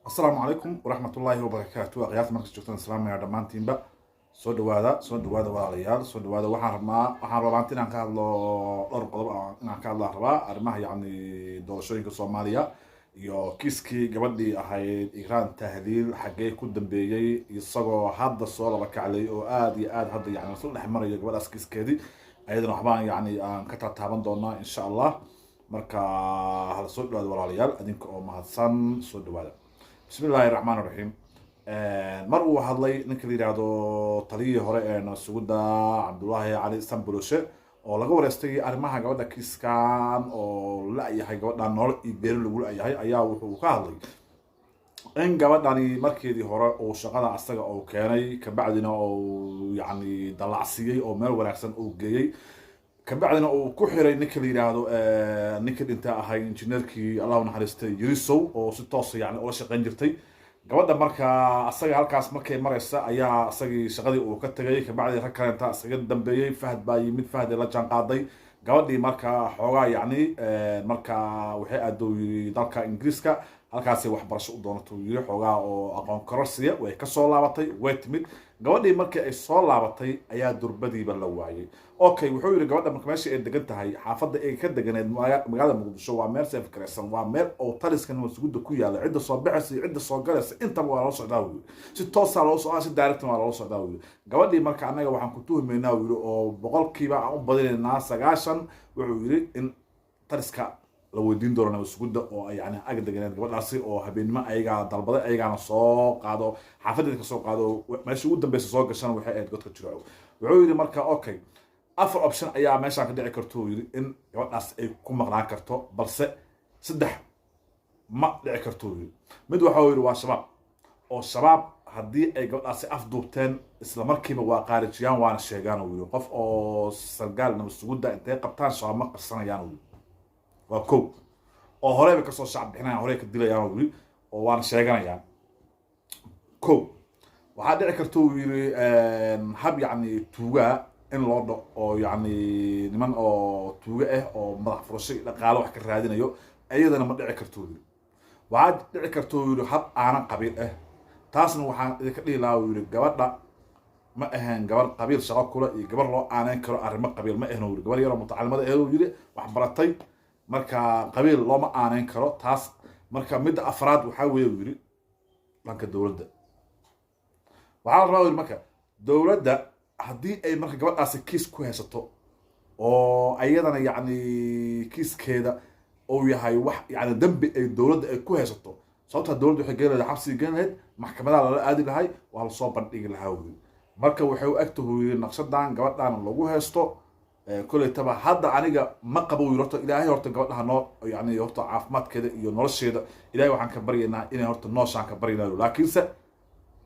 السلام عليكم ورحمة الله وبركاته أخيات مركز جوتان السلام يا دمان تيمبا سو دوادا والعيال سو دوادا waxaan rabaa inaan ka hadlo dhowr qodob inaan ka hadlo rabaa arrimaha doorashooyinka Soomaaliya iyo kiiskii gabadhii ahayd Igraan Tahliil xagee ku dambeeyay isagoo hadda soo laba kaclay oo aad iyo aad hadda soo dhex marayo gabadhaas kiiskeedii ayadana waxbaan aan ka taaban doonaa insha Allah marka hal soo dhawaada walaalayaal adinka oo mahadsan soo dhawaada بسم الله الرحمن الرحيم مر uu hadlay ninka la yiraahdo taliyii hore ee Nasuuda Cabdullaahi Cali Sambulushe oo laga wareystay arrimaha gabadha kiiskan oo la yahay gabadha nool iyo beer lagu yahay ayaa wuxuu ka hadlay in gabadhani markeedii hore oo shaqada asaga oo keenay ka bacdina oo dalacsiyay oo meel wanaagsan oo geeyay ka bacdina uu ku xiray ninka la yiraahdo ninka inta ahay injineerkii Allahu naxariistay Yirisow oo si toos ula shaqeyn jirtay gabadha marka asaga halkaas markay maraysa ayaa asagii shaqadii uu ka tagay ka bacdi rag kale inta asaga dambeeyay Fahad baa yimid Fahad la jaan qaaday gabadhii marka xoogaa marka waxay aadooyay dalka Ingiriiska halkaas ay waxbarasho u doonato yiri xoogaa oo aqoon kororsiya way ka soo laabatay way timid gabadhii markii ay soo laabatay ayaa durbadiiba la waayay okay wuxuu yiri gabadha marka meesha ay degan tahay xaafadda ay ka deganeed magaalada Muqdisho waa meel safe kareysan waa meel oo taliskan masuulida ku yaala cid soo baxaysa cid soo galaysa inta waa la socdaa si toos ah loo soo si direct waa la socdaa gabadhii marka anaga waxaan ku tuhmeynaa oo boqolkiiba aan u badinaynaa 90 wuxuu yiri in taliska la weydiin doona masuulida oo ag deganeed gabadhaasi oo habeenimo ayaga dalbaday ayagana soo qaado xaafadda ka soo qaado meesha ugu dambeysay soo gashan waxay aad godka jiro wuxuu yiri marka okay afar option ayaa meesha ka dhici karto yiri in gabadhaas ay ku maqnaan karto balse saddex ma dhici karto yiri mid waxa uu yiri waa shabaab oo shabaab haddii ay gabadhaas afduubteen isla markiiba waa qaarijiyaan waana sheegaan uu yiri qof oo sargaal masuulida intay qabtaan shabaab ma qarsanayaan uu waa koob oo horeyba ka soo shacab bixinayaan horey ka dilayaan uu yiri oo waana sheeganayaan koob waxaa dhici karto uu yiri hab tuuga in loo dho oo niman oo tuuga ah oo madax furasho dhaqaale wax ka raadinayo ayadana ma dhici karto yiri waxa dhici karto yiri hab aan qabiil ah taasna waxaan idinka dhihi lahaa yiri gabadha ma ahaan gabar qabiil shaqo kula iyo gabar loo aaneyn karo arrimo qabiil ma ahaan yiri gabar yar oo mutacallimada ah yiri wax baratay marka qabiil looma aaneyn karo taas marka mid afraad waxa weeye yiri dhanka dawladda waxa la rabaa marka dawladda haddii ay marka gabadhaasi kiis ku haysato oo ayadana kiiskeeda oo yahay wax dambi ay dawladda ay ku haysato sababta dawladdu waxay geeyay xabsi geenayd maxkamadaha la aadi lahay waa la soo bandhigi lahaa wili marka waxay u agtahay naqshadan gabadhan lagu haysto kuleetaba hadda aniga ma qabo yirto ilaahay horta gabadha noo horta caafimaadkeeda iyo nolosheeda ilaahay waxaan ka baryaynaa inay horta nooshaan ka baryaynaa laakiinse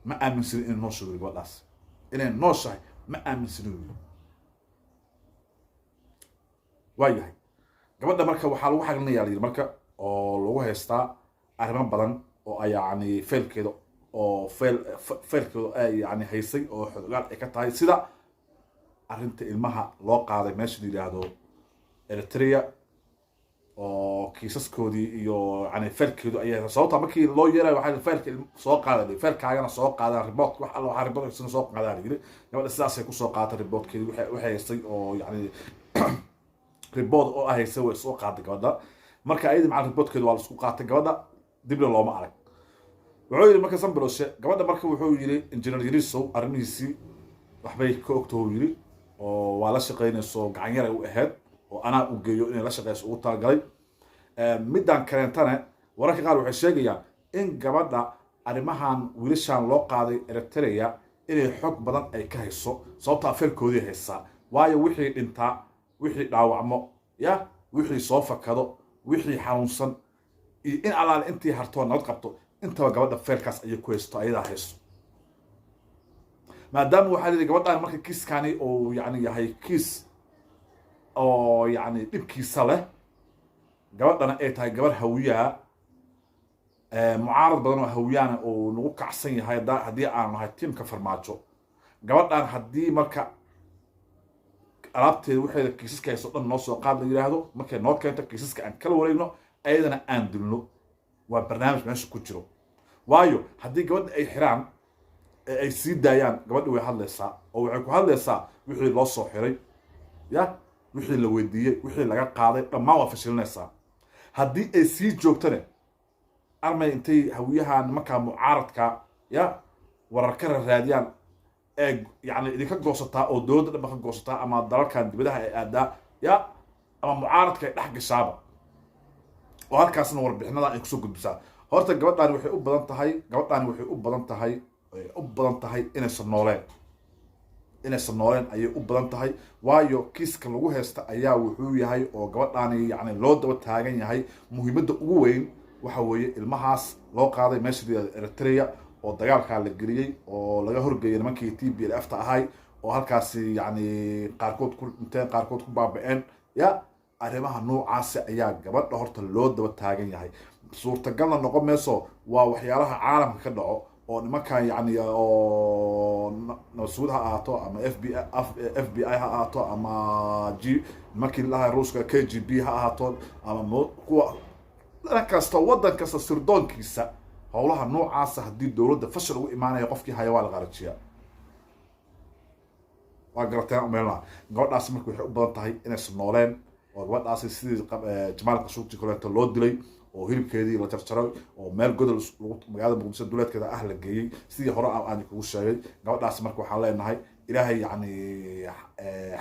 ma aaminsan in noo soo gabadhaas inay nooshahay ma aaminsanin waayahay gabadha marka waxaa lagu xaglinayaa marka oo lagu haystaa arrimo badan oo ay failkeeda oo failkeeda ay haysay oo xogaal ay ka tahay sida arrinta ilmaha loo qaaday meesha la yiraahdo Eritrea oo kiisaskoodii iyo failkeedu ay sababta markii loo yeeray waxa failka soo qaaday failkaagana soo qaaday report wax alla waxa report soo qaaday yiri gabadha sidaas ay ku soo qaatay reportkeedu waxay haysay oo report oo haysay way soo qaaday gabadha marka ayadii macallin reportkeedu waa la isku qaatay gabadha dibna looma arag wuxuu yiri marka Sambulushe gabadha marka wuxuu yiri engineer Yirisow arrimihiisii waxbay ka ogtoo yiri oo waa la shaqeynayso gacan yar u ahayd oo ana u geeyo in la shaqeeyo ugu talagalay midaan kareentana wararka qaar waxay sheegayaan in gabadha arrimahan wiilashan loo qaaday Eritrea inay xog badan ay ka hayso sababta afirkoodii haysa waayo wixii dhinta wixii dhaawacmo wixii soo fakado wixii xanuunsan in alaal intii harto nabad qabto intaba gabadha failkaas ay ku haysto ayada hayso maadaama waxa la gabadhan marka kiiskani oo yahay kiis oo dhibkiisa leh gabadhana ay tahay gabar hawiya mucaarad badan oo hawiyana oo nagu kacsan yahay haddii aan nahay teamka farmaajo gabadhan haddii marka alaabteeda waxay kiisaska ay soo dhan noo soo qaad la yiraahdo markay noo keento kiisaska aan kala wareegno ayadana aan dilno waa barnaamij meesha ku jiro waayo haddii gabadha ay xiraan ee ay sii daayaan gabadha way hadlaysaa oo waxay ku hadlaysaa wixii loo soo xiray ya wixii la weydiiyey wixii laga qaaday dhammaan waa fashilinaysaa haddii ay sii joogtane armay intay hawiyahan nimankaa mucaaradka ya warar ka raadiyaan ee yani idinka goosataa oo dowladda dhanba ka goosataa ama dalalkan dibadaha ay aadaa ya ama mucaaradka ay dhex gashaaba oo halkaasna warbixinada ay kusoo gudbisaa horta gabadhaani waxay u badan tahay inaysan nooleen ayay u badan tahay waayo kiiska lagu haysta ayaa wuxuu yahay oo gabadhaani yani loo daba taagan yahay muhiimadda ugu weyn waxa weeye ilmahaas loo qaaday meesha Eritrea oo dagaalkaa la geliyey oo laga horgeeyay nimankii TPLF ta ahay oo halkaasi yani qaarkood ku dhinteen qaarkood ku baaba'een ya arrimaha noocaasi ayaa gabadha horta loo daba taagan yahay suurtagalna noqon mayso waa waxyaalaha caalamka ka dhaco oo nimankan yani oo nasuud ha ahaato ama FBI ha ahaato ama nimankii lahaa ruuska KGB ha ahaato ama kuwa kasta waddan kasta sirdoonkiisa howlaha noocaasa haddii dowladda fashil ugu imaanaya qofkii haya waa la qarajiyaa waa garateen umeelna gabadhaasi marka waxay u badan tahay inaysan nooleen oo gabadhaasi sidii Jamaal Khashoggi koleeto loo dilay oo hilibkeedii la jarjaray oo meel godol magaalada Muqdisho duleedkeeda ah la geeyey sidii hore aan kugu sheegay gabadhaasi marka waxaan leenahay ilaahay yani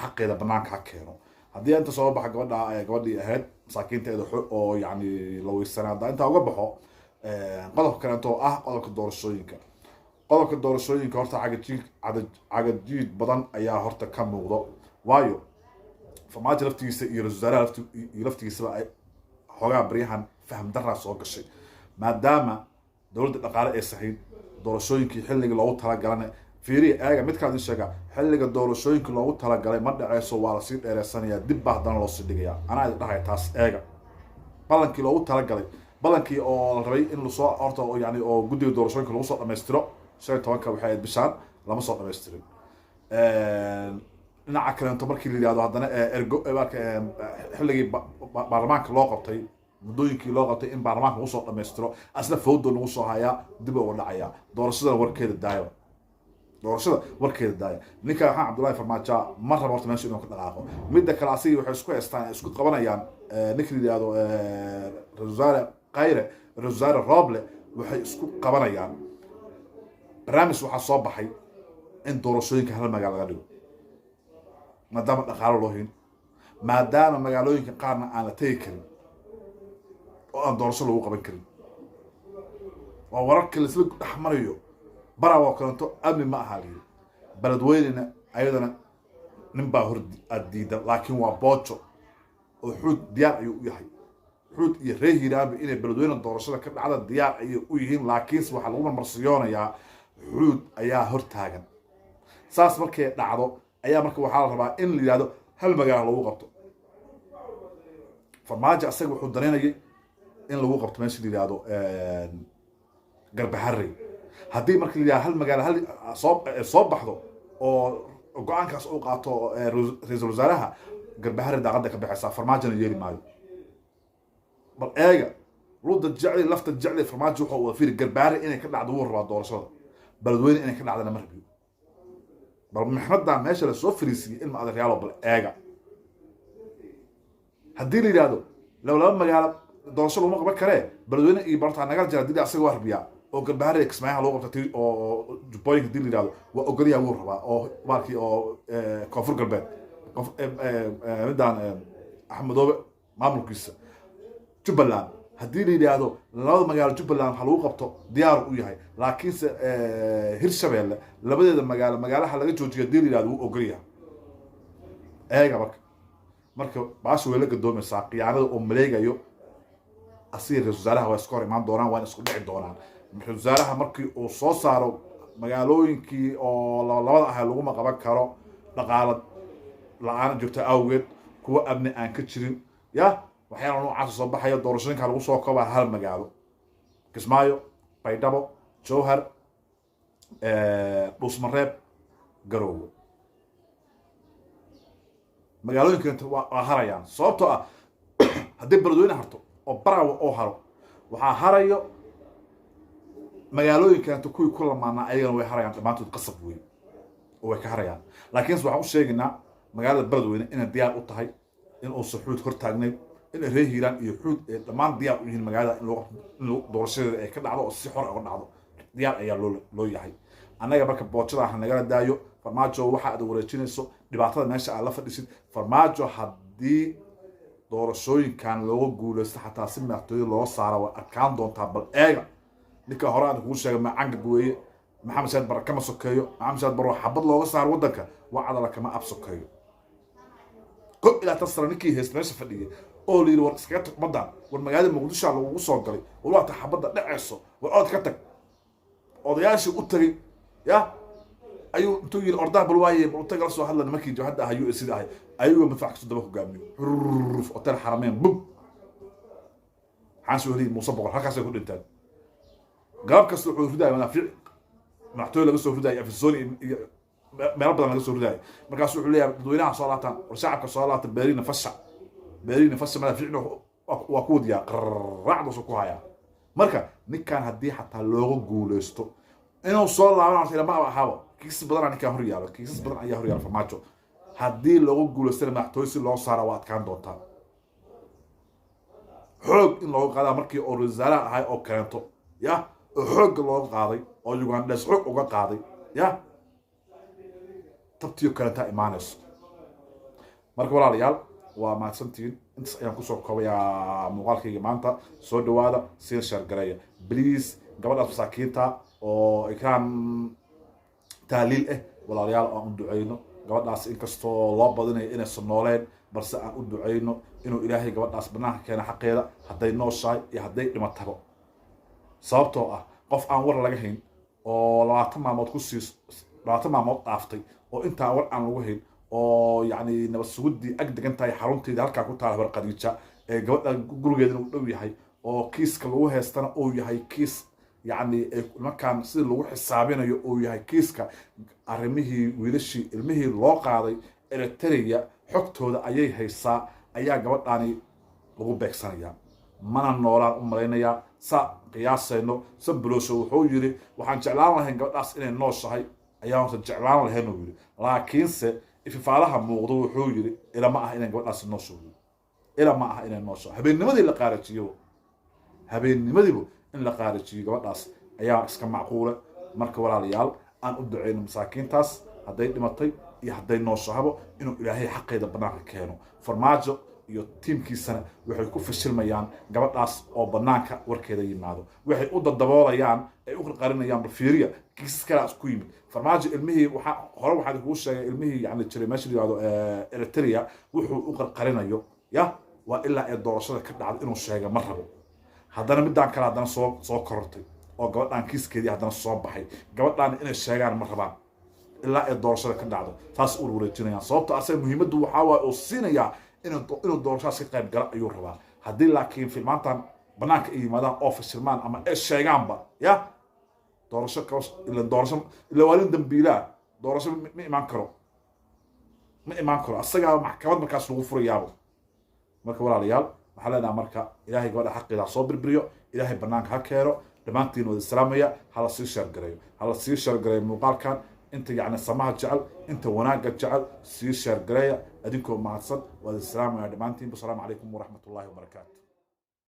xaqeeda banaanka ha keeno haddii inta soo baxa gabadhii ahayd masaakiinteeda oo yani la weysanaada inta uga baxo qodobka kale oo ah qodobka doorashooyinka horta cagajiid badan ayaa horta ka muuqdo waayo farmaajo laftigiisa iyo wasaaraha laftigiisaba ay xogaa baryahan faham daraa soo gashay maadaama dowladda dhaqaale ay sahayd doorashooyinkii xilliga loogu talagalana fiiriya eega midkaad in sheega xilliga doorashooyinka loogu talagalay ma dhaceyso waa lasii dheereysanayaa dib baa haddana loo sii dhigayaa anaa idin dhahay taas eega ballankii loogu talagalay ballankii oo la rabay in lasoo horta yani oo guddiga doorashooyinka lagu soo dhammaystiro 15 waxay ahayd bishaan lama soo dhammaystirin dhinaca kaleento markii la yidhahdo haddana xilligii baarlamaanka loo qabtay muddooyinkii loo qabtay in baarlamaanka lagu soo dhammaystiro asna fawdo lagu soo hayaa dib uga dhacayaa doorashada warkeeda daaya ninka waxaan Cabdullaahi Farmaajo ma rabo horta meesha inuu ka dhaqaaqo midda kale asigi waxay isku haystaan isku qabanayaan ninka la yidhahdo Rosario Roble waxay isku qabanayaan barnaamij waxaa soo baxay in doorashooyinka hal magaalo laga dhigo maadaama dhaqaalo loo hin maadaama magaalooyinka qaarna aan la tegi karin oo aan doorasho lagu qaban karin waa wararka la isla dhaxmarayo bara waa kalanto amni ma aha liyo baladweynena ayadana nin baa hor diidan laakiin waa boojo oo xuud diyaar ayuu u yahay xuud iyo reer hiiraabe inay baladweyne doorashada ka dhacda diyaar ayay u yihiin laakiinse waxaa lagu marmarsiyoonayaa xuud ayaa hor taagan saas markay dhacdo ayaa marka waxaa la rabaa in la yidhahdo hal magaalo lagu qabto farmaajo asaga wuxuu dareynayay in lagu qabto meesha la yidhahdo Garbaharey haddii marka la yidhahdo hal magaalo hal soo baxdo oo go-aankaas uu qaato ra-iisul wasaaraha Garbaharey daaqada ka baxaysaa farmaajona yeeli maayo bal eega ruuda jecli lafta jecli farmaajo wuxuu wada fiiri Garbaharey inay ka dhacdo wuu rabaa doorashada baladweyne inay ka dhacdana ma rabiyo bal maxmadda meesha la soo fariisiyay ilma adeeryaalo bal eega haddii la yidhahdo laba magaalo doorasho laguma qaban karee baladweyne iyo barta nagal jira dili asaga waa rabiyaa oo Garbaharey kismaayaha loo qabtay oo jubbooyinka dili la yidhahdo waa ogolyaha wuu rabaa oo baalkii oo koonfur galbeed midaan axmedoobe maamulkiisa Jubbaland haddii la yidhaahdo labada magaalo Jubbaland waxa lagu qabto diyaar u yahay laakiinse Hirshabeelle labadeeda magaalaha laga joojiyo haddii la yidhahdo wuu ogolyahay eega marka baasha way la gadoomaysaa qiyaanada oo maleegayo asii ra-iisul wasaaraha waa isku hor imaan doonaan waan isku dhici doonaan ra-iisul wasaaraha markii uu soo saaro magaalooyinkii oo labada ah laguma qaban karo dhaqaale la-aan joogto awgeed kuwa amni aan ka jirin ya waxyaala noocaas soo baxaya doorashooyinka lagu soo koobaa hal magaalo Kismaayo Baydhabo Jowhar Dhuusmareeb Garowe magaalooyinka waa harayaan sababtoo ah haddii baladweyne harto oo Baraawe oo haro waxaa harayo magaalooyinkaanta kuwii ku lamaanaa ayagana way harayaan dhammaantood qasab weyn oo way ka harayaan laakiinse waxaan u sheegaynaa magaalada beledweyne inay diyaar u tahay in uusan xuud hor taagnayn in reer hiiraan iyo xuud ee dhammaan diyaar u yihiin magaalada in doorashadeeda ay ka dhacdo oo si xor uga dhacdo diyaar ayaa loo yahay annaga marka boojada ha nagala daayo farmaajo waxa aad wareejinayso dhibaatada meesha aad la fadhisid farmaajo haddii doorashooyinkan looga guulaysto xataa si madaxtooyada loo saaro way adkaan doontaa bal eega ninka hore aan kugu sheegay macanga gooye maxamed saad barre kama sokeeyo maxamed saad barre xabad looga saaro waddanka waa cadala kama ab sokeeyo ko ilaa tan sano ninkii haysta meesha fadhiyay oo la yidhi war iskaga tag ummaddan war magaalada muqdisho lagugu soo galay war waata xabadda dhacayso war ood ka tag odayaashii u tagay ya ayuu intuu yidhi ordaha bal waaye bal utagala soo hadla nimankii jabhadda ahaa u sida ahay ayagoo madfac kasoo daba hogaamiyo ruf hotel xarameen bum maxaan soo heliyay muuse boqor halkaasay ku dhinteen galab kasta wuxuu ridaya manaafiic madaxtooy laga soo ridaya afisoni iyo meelo badan laga soo ridaya markaas wuxuu leeyahay dadweynaha soo laabtaan war shacabka soo laabta beeriina fasha manaafiicna waa ku wadiyaa qarraacdaasuu ku hayaa marka ninkan haddii xataa looga guulaysto inuu soo laabanaaso ilama ahaaba kiisas badan ninkaan hor yaalo kiisas badan ayaa hor yaala farmaajo haddii looga guulaystana madaxtooy si loo saara waa adkaan doontaa xoog in looga qaadaa markii oo wasaaraha ahay oo keento ya oo xoogga looga qaaday oo ugandhes xoog uga qaaday ya tabtiyo keentaa imaanayso marka walaalayaal waa mahadsantihiin intaas ayaan kusoo koobayaa muuqaalkayga maanta soo dhawaada sii sheergareeya please gabadhaas masaakiinta oo ikraan taaliil walaalayaal aan u duceyno gabadhaas inkastoo loo badinayo inaysan nooleen balse aan u duceyno inuu ilaahay gabadhaas banaanka keena xaqeeda hadday nooshahay iyo hadday dhimatabo sababtoo ah qof aan war laga hayn oo 20 maalmood dhaaftay oo intaa war aan lagu hayn oo yani nabad sugudii ag degan tahay xarunteeda halkaa ku taala war qadiija ee gabadha gurigeedana uu dhow yahay oo kiiska lagu heestana uu yahay kiis يعني المكان سيد لو حسابينيو او yahay kiiska arimihii wiilashii ilmihii loo qaaday Eritrea xogtooda ayay haysaa ayaa gabadhaani lagu beegsanaya mana noolaan u maleynaya sa qiyaasayno sabulosho wuxuu yiri waxaan jeclaan lahayn gabadhaas inay nooshahay ayaan jeclaan lahayn uu yiri laakiinse ifaalaha muuqdo wuxuu yiri ila ma ah inay gabadhaas nooshahay ila ma ah inay nooshahay habeennimadii la qaarajiyo habeennimadii in la qaarajiyo gabadhaas ayaa iska macquula marka walaalayaal aan u duceyno masaakiintaas hadday dhimatay iyo hadday nooshahabo inuu ilaahay xaqeeda banaanka keeno farmaajo iyo tiimkiisana waxay ku fashilmayaan gabadhaas oo banaanka warkeeda yimaado waxay u dadaboolayaan ay u qarqarinayaan balfiiriya kiisas kale isku yimid farmaajo ilmihii waxaan ugu sheegay ilmihii yani jiray meesha yiraahdo Eritrea wuxuu u qarqarinayo ya waa ilaa ay doorashada ka dhacdo inuu sheego ma rabo haddana midaan kale haddana soo korortay oo gabadhaan kiiskeedii haddana soo baxay gabadhaan inay sheegaan ma rabaan ilaa ay doorashada ka dhacdo taas uu wareejinayaan sababta asay muhiimaddu waxaa waaye oo siinayaa inuu doorashadaas ka qayb gala ayuu rabaa haddii laakiin filmaantan banaanka ay yimaadaan oo fashilmaan ama ay sheegaanba ya doorasho ila waalin dambiilaa doorasho ma imaan karo asagaa maxkamad markaas lagu furayaabo marka walaalayaal waxaa leenahay marka ilaahay gabadha xaqeeda soo birbiriyo ilaahay banaanka ha keeno dhammaantiin wada salaamaya hala sii sheergareeyo muuqaalkan inta yani samaha jecel inta wanaagga jecel sii sheergareeya adinkoo mahadsan wada salaamaya dhammaantiin. Assalaamu calaykum waraxmatullaahi wabarakaatu.